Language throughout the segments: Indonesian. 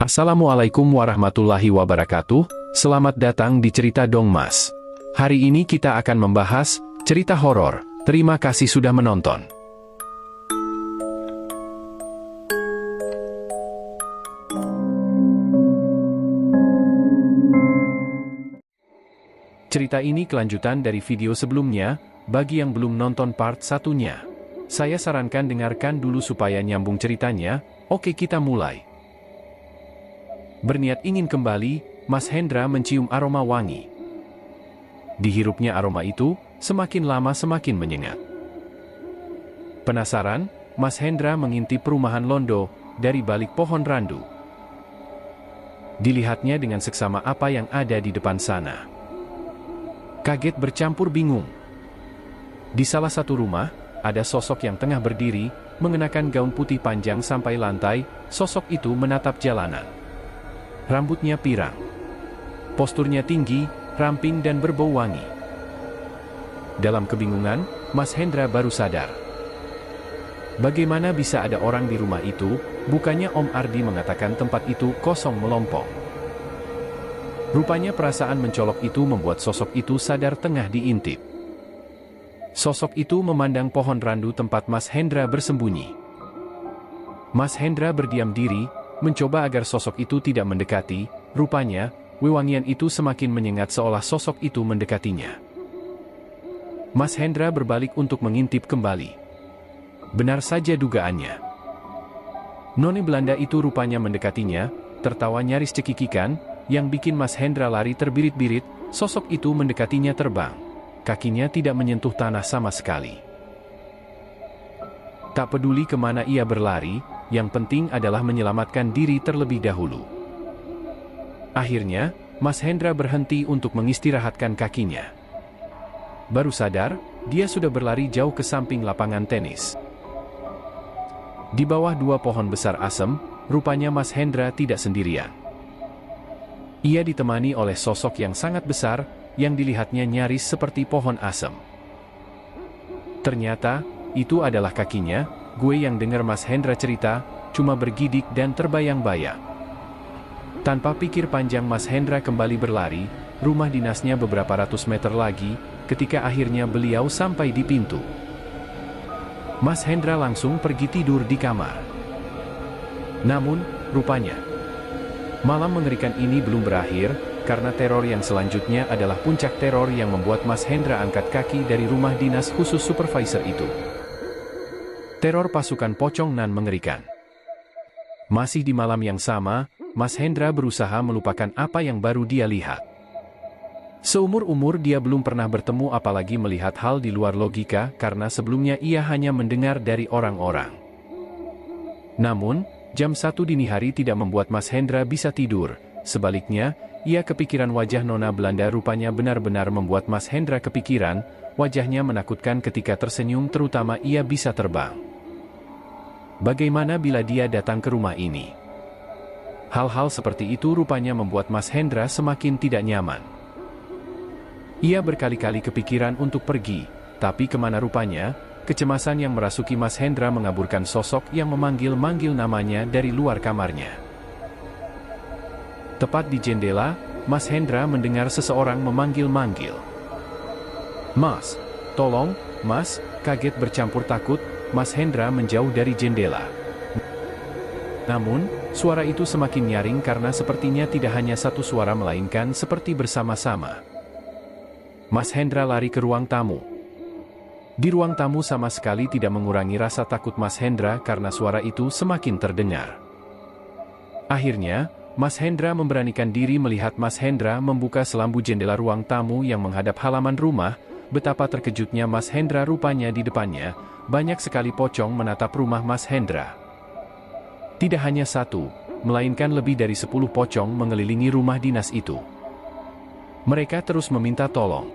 Assalamualaikum warahmatullahi wabarakatuh, selamat datang di Cerita Dong Mas. Hari ini kita akan membahas cerita horor. Terima kasih sudah menonton. Cerita ini kelanjutan dari video sebelumnya, bagi yang belum nonton part satunya. Saya sarankan dengarkan dulu supaya nyambung ceritanya. Oke, kita mulai. Berniat ingin kembali, Mas Hendra mencium aroma wangi. Dihirupnya aroma itu, semakin lama semakin menyengat. Penasaran, Mas Hendra mengintip perumahan Londo dari balik pohon randu. Dilihatnya dengan seksama apa yang ada di depan sana. Kaget bercampur bingung. Di salah satu rumah, ada sosok yang tengah berdiri, mengenakan gaun putih panjang sampai lantai. Sosok itu menatap jalanan. Rambutnya pirang. Posturnya tinggi, ramping dan berbau wangi. Dalam kebingungan, Mas Hendra baru sadar. Bagaimana bisa ada orang di rumah itu? Bukannya Om Ardi mengatakan tempat itu kosong melompong. Rupanya perasaan mencolok itu membuat sosok itu sadar tengah diintip. Sosok itu memandang pohon randu tempat Mas Hendra bersembunyi. Mas Hendra berdiam diri, mencoba agar sosok itu tidak mendekati. Rupanya, wewangian itu semakin menyengat seolah sosok itu mendekatinya. Mas Hendra berbalik untuk mengintip kembali. Benar saja dugaannya. Noni Belanda itu rupanya mendekatinya, tertawa nyaris cekikikan, yang bikin Mas Hendra lari terbirit-birit. Sosok itu mendekatinya terbang. Kakinya tidak menyentuh tanah sama sekali. Tak peduli kemana ia berlari, yang penting adalah menyelamatkan diri terlebih dahulu. Akhirnya, Mas Hendra berhenti untuk mengistirahatkan kakinya. Baru sadar, dia sudah berlari jauh ke samping lapangan tenis. Di bawah dua pohon besar asem, rupanya Mas Hendra tidak sendirian. Ia ditemani oleh sosok yang sangat besar, yang dilihatnya nyaris seperti pohon asem. Ternyata, itu adalah kakinya. Gue yang dengar Mas Hendra cerita, cuma bergidik dan terbayang-bayang. Tanpa pikir panjang Mas Hendra kembali berlari, rumah dinasnya beberapa ratus meter lagi, ketika akhirnya beliau sampai di pintu. Mas Hendra langsung pergi tidur di kamar. Namun, rupanya, malam mengerikan ini belum berakhir, karena teror yang selanjutnya adalah puncak teror yang membuat Mas Hendra angkat kaki dari rumah dinas khusus supervisor itu. Teror pasukan pocong nan mengerikan. Masih di malam yang sama, Mas Hendra berusaha melupakan apa yang baru dia lihat. Seumur-umur dia belum pernah bertemu apalagi melihat hal di luar logika karena sebelumnya ia hanya mendengar dari orang-orang. Namun, jam 1 dini hari tidak membuat Mas Hendra bisa tidur. Sebaliknya, ia kepikiran wajah Nona Belanda rupanya benar-benar membuat Mas Hendra kepikiran. Wajahnya menakutkan ketika tersenyum terutama ia bisa terbang. Bagaimana bila dia datang ke rumah ini? Hal-hal seperti itu rupanya membuat Mas Hendra semakin tidak nyaman. Ia berkali-kali kepikiran untuk pergi, tapi kemana rupanya, kecemasan yang merasuki Mas Hendra mengaburkan sosok yang memanggil-manggil namanya dari luar kamarnya. Tepat di jendela, Mas Hendra mendengar seseorang memanggil-manggil. "Mas, tolong, Mas." Kaget bercampur takut, Mas Hendra menjauh dari jendela. Namun, suara itu semakin nyaring karena sepertinya tidak hanya satu suara melainkan seperti bersama-sama. Mas Hendra lari ke ruang tamu. Di ruang tamu sama sekali tidak mengurangi rasa takut Mas Hendra karena suara itu semakin terdengar. Akhirnya, Mas Hendra memberanikan diri melihat Mas Hendra membuka selambu jendela ruang tamu yang menghadap halaman rumah. Betapa terkejutnya Mas Hendra rupanya di depannya, banyak sekali pocong menatap rumah Mas Hendra. Tidak hanya satu, melainkan lebih dari 10 pocong mengelilingi rumah dinas itu. Mereka terus meminta tolong.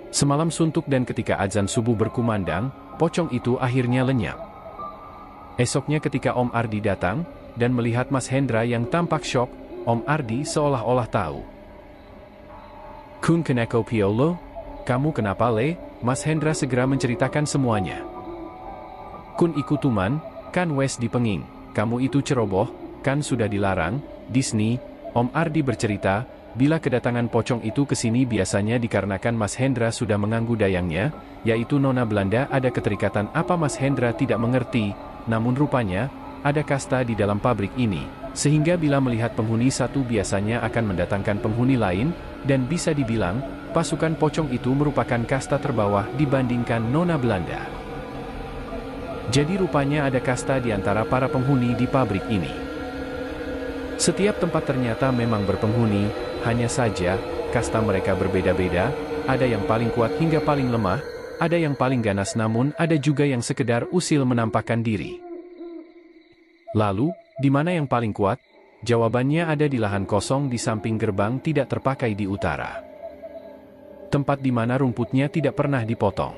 Semalam suntuk dan ketika azan subuh berkumandang, pocong itu akhirnya lenyap. Esoknya ketika Om Ardi datang, dan melihat Mas Hendra yang tampak syok, Om Ardi seolah-olah tahu. "Kun kenako piolo? Kamu kenapa le?" Mas Hendra segera menceritakan semuanya. "Kun ikutuman, kan wes dipenging, kamu itu ceroboh, kan sudah dilarang. Disney, Om Ardi bercerita, bila kedatangan pocong itu ke sini biasanya dikarenakan Mas Hendra sudah mengganggu dayangnya, yaitu Nona Belanda. Ada keterikatan apa Mas Hendra tidak mengerti, namun rupanya, ada kasta di dalam pabrik ini, sehingga bila melihat penghuni satu biasanya akan mendatangkan penghuni lain, dan bisa dibilang, pasukan pocong itu merupakan kasta terbawah dibandingkan Nona Belanda. Jadi rupanya ada kasta di antara para penghuni di pabrik ini. Setiap tempat ternyata memang berpenghuni, hanya saja, kasta mereka berbeda-beda, ada yang paling kuat hingga paling lemah, ada yang paling ganas namun ada juga yang sekedar usil menampakkan diri. Lalu, di mana yang paling kuat? Jawabannya ada di lahan kosong di samping gerbang tidak terpakai di utara. Tempat di mana rumputnya tidak pernah dipotong.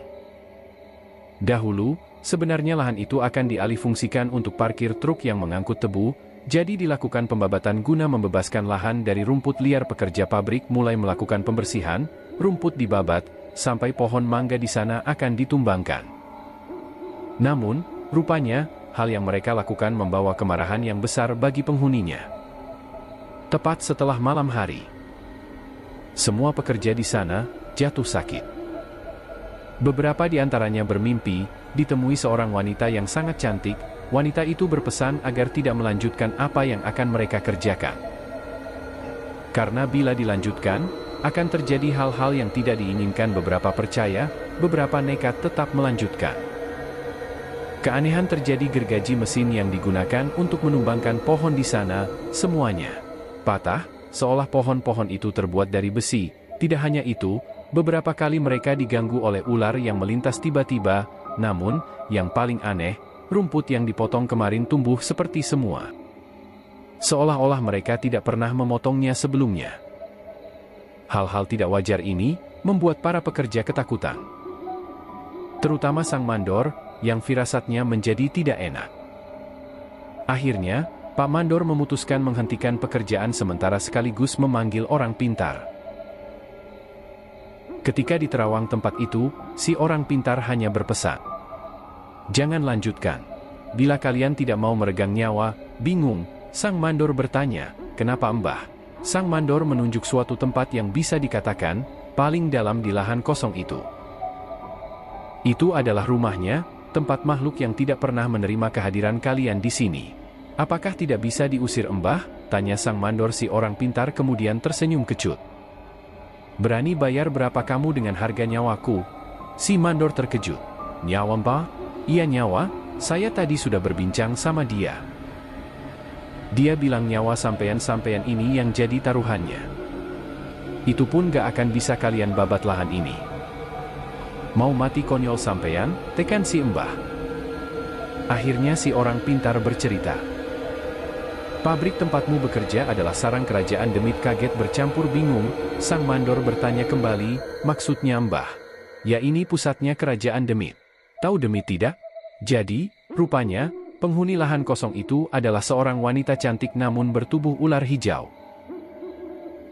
Dahulu, sebenarnya lahan itu akan dialihfungsikan untuk parkir truk yang mengangkut tebu, jadi dilakukan pembabatan guna membebaskan lahan dari rumput liar. Pekerja pabrik mulai melakukan pembersihan, rumput dibabat, sampai pohon mangga di sana akan ditumbangkan. Namun, rupanya, hal yang mereka lakukan membawa kemarahan yang besar bagi penghuninya. Tepat setelah malam hari, semua pekerja di sana jatuh sakit. Beberapa di antaranya bermimpi, ditemui seorang wanita yang sangat cantik. Wanita itu berpesan agar tidak melanjutkan apa yang akan mereka kerjakan. Karena bila dilanjutkan, akan terjadi hal-hal yang tidak diinginkan. Beberapa percaya, beberapa nekat tetap melanjutkan. Keanehan terjadi. Gergaji mesin yang digunakan untuk menumbangkan pohon di sana, semuanya patah, seolah pohon-pohon itu terbuat dari besi. Tidak hanya itu, beberapa kali mereka diganggu oleh ular yang melintas tiba-tiba, namun, yang paling aneh, rumput yang dipotong kemarin tumbuh seperti semua. Seolah-olah mereka tidak pernah memotongnya sebelumnya. Hal-hal tidak wajar ini membuat para pekerja ketakutan. Terutama sang mandor, yang firasatnya menjadi tidak enak. Akhirnya, Pak Mandor memutuskan menghentikan pekerjaan sementara sekaligus memanggil orang pintar. Ketika di terawang tempat itu, si orang pintar hanya berpesan, "Jangan lanjutkan. Bila kalian tidak mau meregang nyawa." Bingung, sang mandor bertanya, "Kenapa Mbah?" Sang mandor menunjuk suatu tempat yang bisa dikatakan paling dalam di lahan kosong itu. Itu adalah rumahnya, tempat makhluk yang tidak pernah menerima kehadiran kalian di sini. "Apakah tidak bisa diusir Mbah?" tanya sang mandor. Si orang pintar kemudian tersenyum kecut. "Berani bayar berapa kamu dengan harga nyawaku?" Si mandor terkejut. "Nyawa Mbah?" "Iya nyawa, saya tadi sudah berbincang sama dia. Dia bilang nyawa sampean-sampean ini yang jadi taruhannya. Itu pun gak akan bisa kalian babat lahan ini. Mau mati konyol sampean?" tekan si Mbah. Akhirnya si orang pintar bercerita, "Pabrik tempatmu bekerja adalah sarang kerajaan Demit." Kaget bercampur bingung, sang mandor bertanya kembali, "Maksudnya Mbah?" "Ya ini pusatnya kerajaan Demit. Tahu Demit tidak?" Jadi, rupanya, penghuni lahan kosong itu adalah seorang wanita cantik namun bertubuh ular hijau.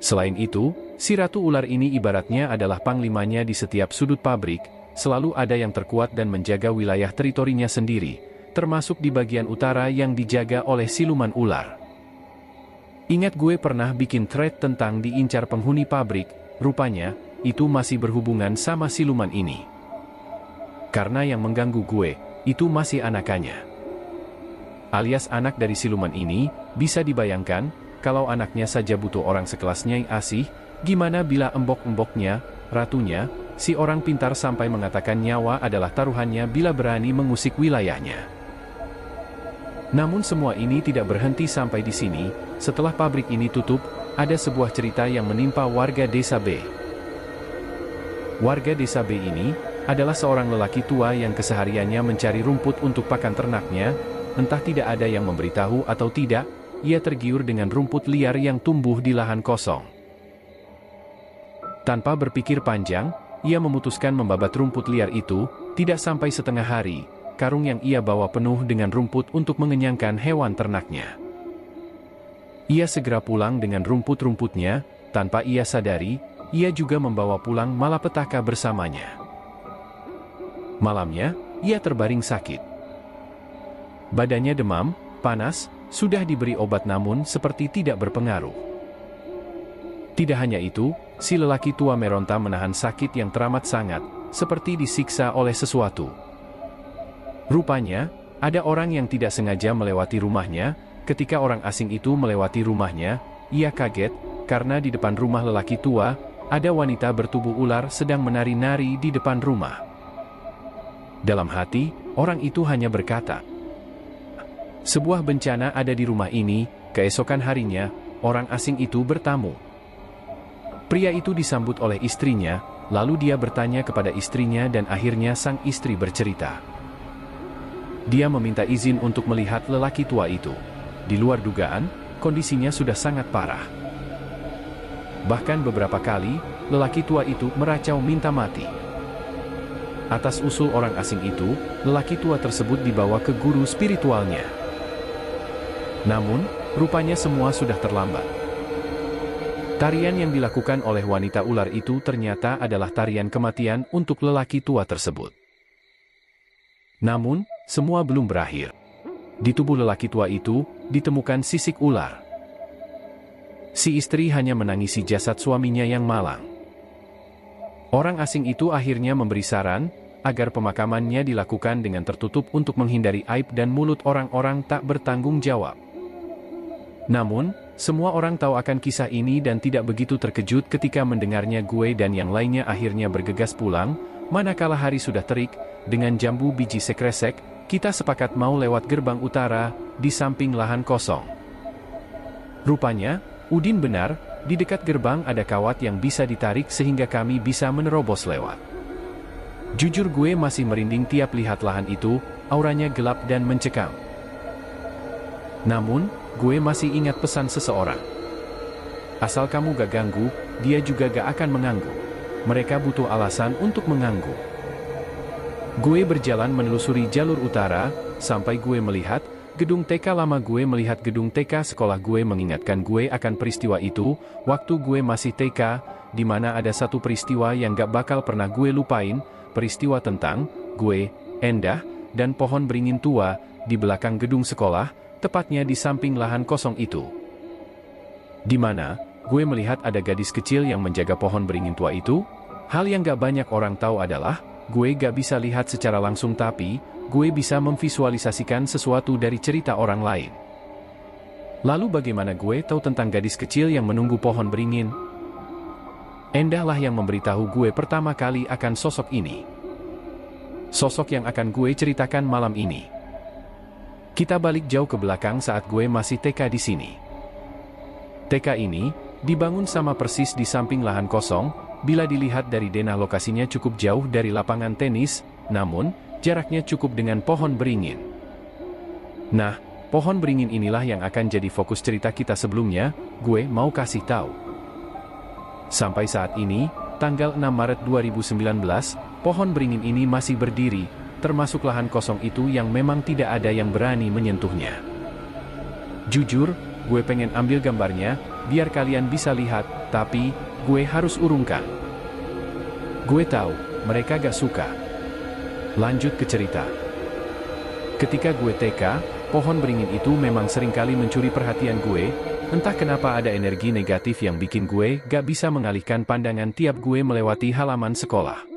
Selain itu, si ratu ular ini ibaratnya adalah panglimanya di setiap sudut pabrik, selalu ada yang terkuat dan menjaga wilayah teritorinya sendiri, termasuk di bagian utara yang dijaga oleh siluman ular. Ingat gue pernah bikin thread tentang diincar penghuni pabrik, rupanya, itu masih berhubungan sama siluman ini. Karena yang mengganggu gue, itu masih anakannya. Alias anak dari siluman ini, bisa dibayangkan, kalau anaknya saja butuh orang sekelas Nyai Asih, gimana bila embok-emboknya, ratunya, si orang pintar sampai mengatakan nyawa adalah taruhannya bila berani mengusik wilayahnya. Namun semua ini tidak berhenti sampai di sini. Setelah pabrik ini tutup, ada sebuah cerita yang menimpa warga desa B. Warga desa B ini adalah seorang lelaki tua yang kesehariannya mencari rumput untuk pakan ternaknya. Entah tidak ada yang memberitahu atau tidak, ia tergiur dengan rumput liar yang tumbuh di lahan kosong. Tanpa berpikir panjang, ia memutuskan membabat rumput liar itu. Tidak sampai setengah hari, karung yang ia bawa penuh dengan rumput untuk mengenyangkan hewan ternaknya. Ia segera pulang dengan rumput-rumputnya. Tanpa ia sadari, ia juga membawa pulang malapetaka bersamanya. Malamnya, ia terbaring sakit. Badannya demam, panas, sudah diberi obat namun seperti tidak berpengaruh. Tidak hanya itu, si lelaki tua meronta menahan sakit yang teramat sangat, seperti disiksa oleh sesuatu. Rupanya, ada orang yang tidak sengaja melewati rumahnya. Ketika orang asing itu melewati rumahnya, ia kaget, karena di depan rumah lelaki tua, ada wanita bertubuh ular sedang menari-nari di depan rumah. Dalam hati, orang itu hanya berkata, "Sebuah bencana ada di rumah ini." Keesokan harinya, orang asing itu bertamu. Pria itu disambut oleh istrinya, lalu dia bertanya kepada istrinya dan akhirnya sang istri bercerita. Dia meminta izin untuk melihat lelaki tua itu. Di luar dugaan, kondisinya sudah sangat parah. Bahkan beberapa kali, lelaki tua itu meracau minta mati. Atas usul orang asing itu, lelaki tua tersebut dibawa ke guru spiritualnya. Namun, rupanya semua sudah terlambat. Tarian yang dilakukan oleh wanita ular itu ternyata adalah tarian kematian untuk lelaki tua tersebut. Namun, semua belum berakhir. Di tubuh lelaki tua itu, ditemukan sisik ular. Si istri hanya menangisi jasad suaminya yang malang. Orang asing itu akhirnya memberi saran, agar pemakamannya dilakukan dengan tertutup untuk menghindari aib dan mulut orang-orang tak bertanggung jawab. Namun, semua orang tahu akan kisah ini dan tidak begitu terkejut ketika mendengarnya. Gue dan yang lainnya akhirnya bergegas pulang, manakala hari sudah terik, dengan jambu biji sekresek, kita sepakat mau lewat gerbang utara, di samping lahan kosong. Rupanya, Udin benar, di dekat gerbang ada kawat yang bisa ditarik sehingga kami bisa menerobos lewat. Jujur gue masih merinding tiap lihat lahan itu, auranya gelap dan mencekam. Namun, gue masih ingat pesan seseorang. Asal kamu gak ganggu, dia juga gak akan mengganggu. Mereka butuh alasan untuk mengganggu. Gue berjalan menelusuri jalur utara, sampai gue melihat gedung TK lama. Gue melihat gedung TK sekolah gue mengingatkan gue akan peristiwa itu, waktu gue masih TK, di mana ada satu peristiwa yang gak bakal pernah gue lupain, peristiwa tentang gue, Endah, dan pohon beringin tua, di belakang gedung sekolah, tepatnya di samping lahan kosong itu. Di mana, gue melihat ada gadis kecil yang menjaga pohon beringin tua itu. Hal yang gak banyak orang tahu adalah, gue gak bisa lihat secara langsung tapi, gue bisa memvisualisasikan sesuatu dari cerita orang lain. Lalu bagaimana gue tahu tentang gadis kecil yang menunggu pohon beringin? Endah lah yang memberitahu gue pertama kali akan sosok ini. Sosok yang akan gue ceritakan malam ini. Kita balik jauh ke belakang saat gue masih TK di sini. TK ini dibangun sama persis di samping lahan kosong. Bila dilihat dari denah lokasinya cukup jauh dari lapangan tenis, namun jaraknya cukup dengan pohon beringin. Nah, pohon beringin inilah yang akan jadi fokus cerita kita sebelumnya. Gue mau kasih tahu. Sampai saat ini, tanggal 6 Maret 2019, pohon beringin ini masih berdiri, termasuk lahan kosong itu yang memang tidak ada yang berani menyentuhnya. Jujur, gue pengen ambil gambarnya, biar kalian bisa lihat, tapi, gue harus urungkan. Gue tahu, mereka gak suka. Lanjut ke cerita. Ketika gue TK, pohon beringin itu memang seringkali mencuri perhatian gue, entah kenapa ada energi negatif yang bikin gue gak bisa mengalihkan pandangan tiap gue melewati halaman sekolah.